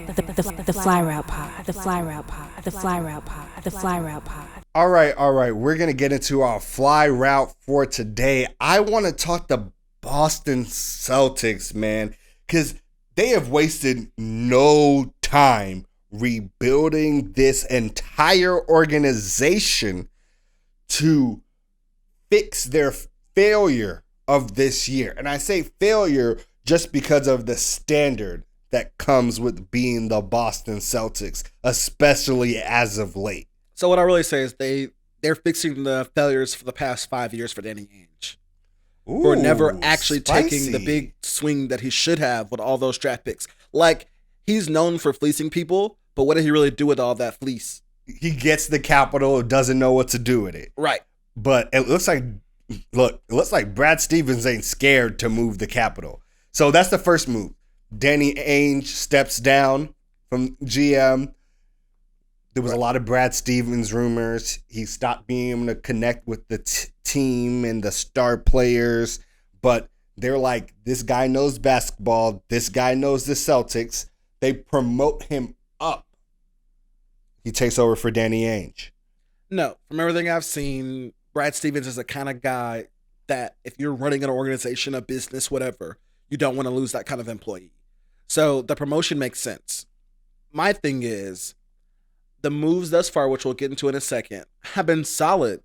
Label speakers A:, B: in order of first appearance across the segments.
A: The Fly Route Pod. The Fly Route Pod. The Fly Route Pod. The Fly Route Pod.
B: All right. We're going to get into our fly route for today. I want to talk the Boston Celtics, man, because they have wasted no time rebuilding this entire organization to fix their failure of this year. And I say failure just because of the standard that comes with being the Boston Celtics, especially as of late.
C: So what I really say is they're fixing the failures for the past 5 years for Danny Ainge. For never actually taking the big swing that he should have with all those draft picks. Like, he's known for fleecing people, but what did he really do with all that fleece?
B: He gets the capital, doesn't know what to do with it.
C: Right.
B: But it looks like Brad Stevens ain't scared to move the capital. So that's the first move. Danny Ainge steps down from GM. There was a lot of Brad Stevens rumors. He stopped being able to connect with the team and the star players. But they're like, this guy knows basketball. This guy knows the Celtics. They promote him up. He takes over for Danny Ainge.
C: No, from everything I've seen, Brad Stevens is the kind of guy that if you're running an organization, a business, whatever, you don't want to lose that kind of employee. So the promotion makes sense. My thing is, the moves thus far, which we'll get into in a second, have been solid,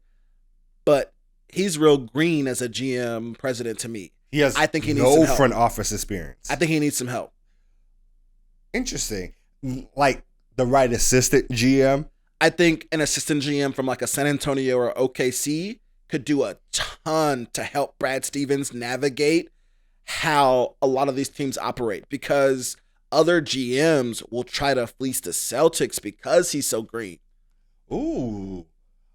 C: but he's real green as a GM president to me.
B: He has
C: I think he needs
B: no
C: some help.
B: front office experience.
C: I think he needs some help.
B: Interesting. Like the right assistant GM?
C: I think an assistant GM from like a San Antonio or OKC could do a ton to help Brad Stevens navigate how a lot of these teams operate, because other GMs will try to fleece the Celtics because he's so green.
B: Ooh.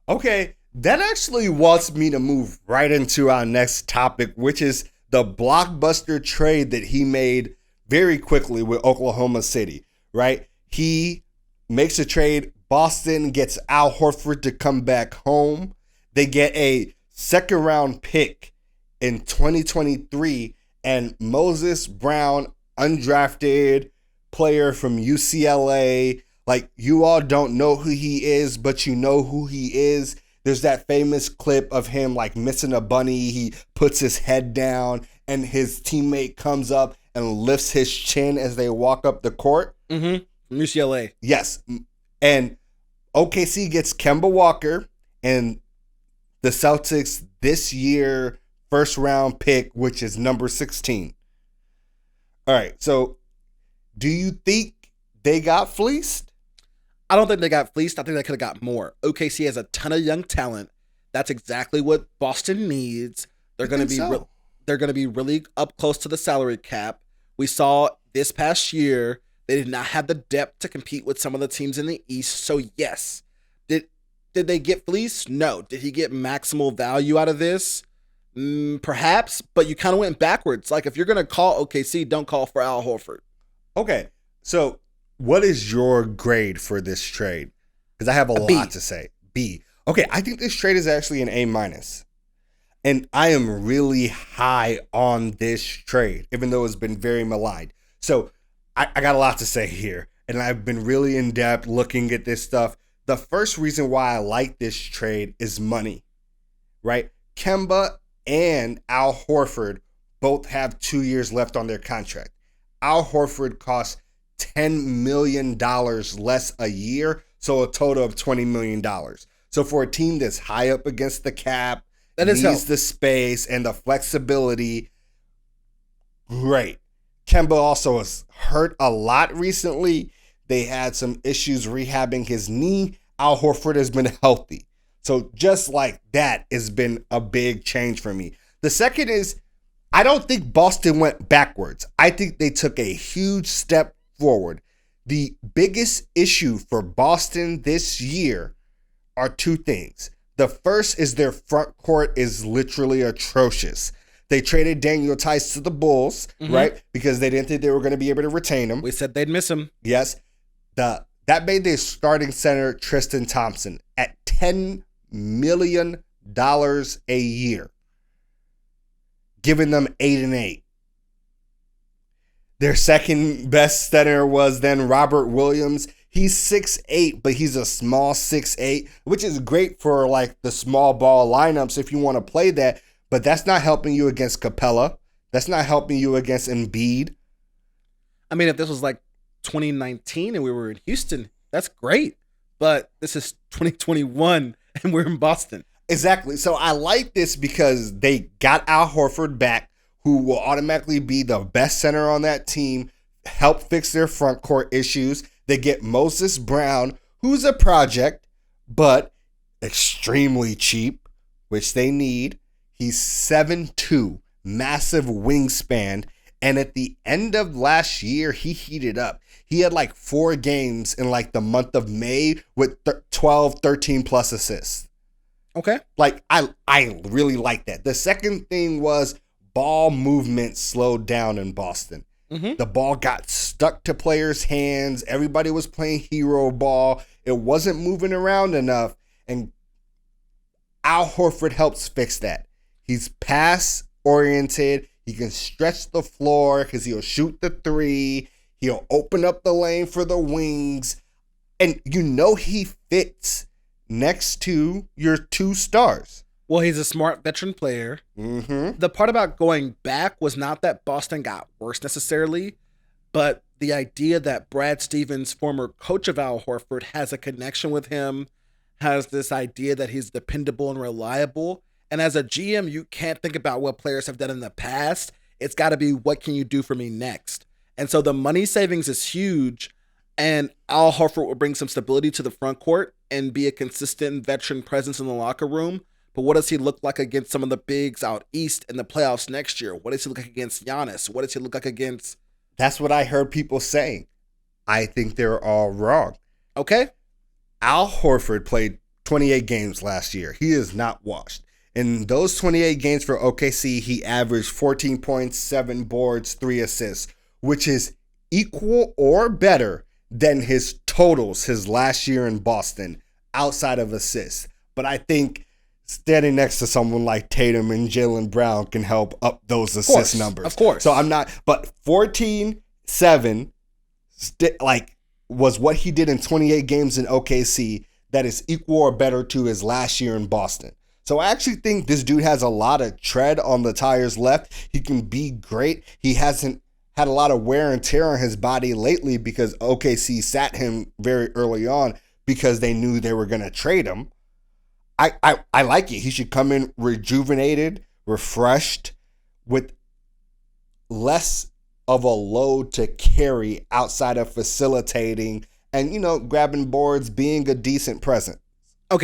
B: Okay. That actually wants me to move right into our next topic, which is the blockbuster trade that he made very quickly with Oklahoma City, right? He makes a trade. Boston gets Al Horford to come back home. They get a second round pick in 2023 and Moses Brown, undrafted player from UCLA. Like, you all don't know who he is, but you know who he is. There's that famous clip of him like missing a bunny. He puts his head down and his teammate comes up and lifts his chin as they walk up the court.
C: Mm-hmm. From UCLA.
B: Yes. And OKC gets Kemba Walker and the Celtics this year first round pick, which is number 16. All right. So do you think they got fleeced?
C: I don't think they got fleeced. I think they could have got more. OKC has a ton of young talent. That's exactly what Boston needs. They're going to be really up close to the salary cap. We saw this past year they did not have the depth to compete with some of the teams in the East. So yes, did they get fleeced? No. Did he get maximal value out of this? Perhaps, but you kind of went backwards. Like, if you're going to call OKC, don't call for Al Horford.
B: Okay, so what is your grade for this trade? Because I have a lot to say. B. Okay, I think this trade is actually an A-. And I am really high on this trade, even though it's been very maligned. So I got a lot to say here, and I've been really in-depth looking at this stuff. The first reason why I like this trade is money, right? Kemba and Al Horford both have 2 years left on their contract. Al Horford costs $10 million less a year, so a total of $20 million. So for a team that's high up against the cap, that needs the space and the flexibility, great. Kemba also has hurt a lot recently. They had some issues rehabbing his knee. Al Horford has been healthy. So just like that has been a big change for me. The second is, I don't think Boston went backwards. I think they took a huge step forward. The biggest issue for Boston this year are two things. The first is their front court is literally atrocious. They traded Daniel Tice to the Bulls, right? Because they didn't think they were going to be able to retain him.
C: We said they'd miss him.
B: Yes. That made their starting center, Tristan Thompson, at $10 million a year, giving them 8-8. Their second best center was then Robert Williams. He's 6'8", but he's a small 6'8", which is great for like the small ball lineups if you want to play that. But that's not helping you against Capella. That's not helping you against Embiid.
C: I mean, if this was like 2019 and we were in Houston, that's great. But this is 2021 and we're in Boston.
B: Exactly. So I like this because they got Al Horford back, who will automatically be the best center on that team, help fix their front court issues. They get Moses Brown, who's a project, but extremely cheap, which they need. He's 7'2", massive wingspan. And at the end of last year, he heated up. He had like 4 games in like the month of May with 12, 13 plus assists.
C: Okay.
B: Like, I really like that. The second thing was ball movement slowed down in Boston. Mm-hmm. The ball got stuck to players' hands. Everybody was playing hero ball. It wasn't moving around enough. And Al Horford helps fix that. He's pass-oriented. He can stretch the floor because he'll shoot the 3. He'll open up the lane for the wings. And you know he fits next to your 2 stars.
C: Well, he's a smart veteran player.
B: Mm-hmm.
C: The part about going back was not that Boston got worse necessarily, but the idea that Brad Stevens, former coach of Al Horford, has a connection with him, has this idea that he's dependable and reliable. And as a GM, you can't think about what players have done in the past. It's got to be, what can you do for me next? And so the money savings is huge, and Al Horford will bring some stability to the front court and be a consistent veteran presence in the locker room. But what does he look like against some of the bigs out east in the playoffs next year? What does he look like against Giannis? What does he look like against?
B: That's what I heard people saying. I think they're all wrong.
C: Okay.
B: Al Horford played 28 games last year. He is not washed. In those 28 games for OKC, he averaged 14 points, 7 boards, 3 assists, which is equal or better than his totals his last year in Boston outside of assists. But I think standing next to someone like Tatum and Jaylen Brown can help up those assist numbers.
C: Of course.
B: So I'm not, but 14-7 was what he did in 28 games in OKC. That is equal or better to his last year in Boston. So I actually think this dude has a lot of tread on the tires left. He can be great. He hasn't had a lot of wear and tear on his body lately because OKC sat him very early on because they knew they were going to trade him. I like it. He should come in rejuvenated, refreshed, with less of a load to carry outside of facilitating and, grabbing boards, being a decent presence.